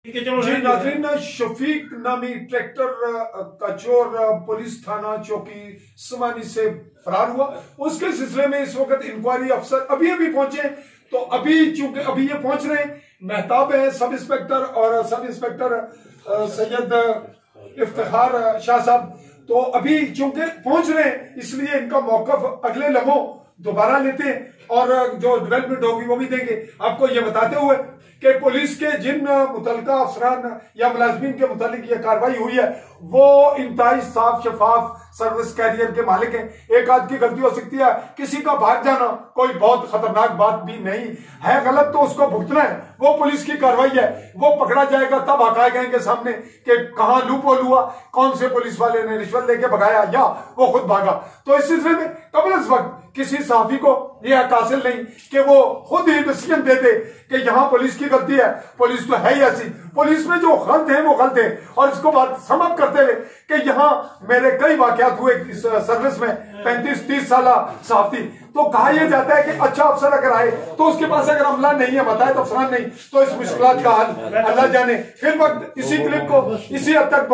जी नाज़रीन, शफीक नामी ट्रैक्टर का चोर पुलिस थाना चौकी समानी से फरार हुआ। उसके सिलसिले में इस वक्त इंक्वायरी अफसर अभी पहुंचे। तो अभी चूंकि अभी ये पहुंच रहे हैं, मेहताब है सब इंस्पेक्टर और सब इंस्पेक्टर सैयद इफ्तिखार शाह साहब, तो अभी चूंकि पहुंच रहे हैं इसलिए इनका मौकफ अगले लम्हों दोबारा लेते हैं और जो डेवलपमेंट होगी वो भी देंगे। आपको ये बताते हुए कि पुलिस के जिन मुतलका अफसरान या मुलाजमीन के मुतालिक ये कार्रवाई हुई है वो इंतहाई साफ शफाफ सर्विस कैरियर के मालिक हैं। एक आध की गलती हो सकती है, किसी का भाग जाना कोई बहुत खतरनाक बात भी नहीं है। गलत तो उसको भुगतना है, वो पुलिस की कार्रवाई है, वो पकड़ा जाएगा तब हकायक आएंगे सामने कि कहां लूप होल हुआ, कौन से पुलिस वाले ने रिश्वत लेके भगाया या वो खुद भागा। तो इस सिलसिले में कबल इस वक्त किसी सहाफी को यह हक हासिल नहीं कि वो खुद ही डिसीजन दे दे कि यहां पुलिस की गलती है। पुलिस तो है ही ऐसी, पुलिस में जो गलत है वो गलत है। और इसको बात समझ करते हुए कि यहाँ मेरे कई वाकयात हुए इस सर्विस में, 35-30 साल सहाफी, तो कहा यह जाता है कि अच्छा अफसर अगर आए तो उसके पास अगर अमला नहीं है, बताए तो अफसरान नहीं, तो इस मुश्किलात का हल अल्लाह जाने। फिर वक्त इसी क्लिप को इसी हद तक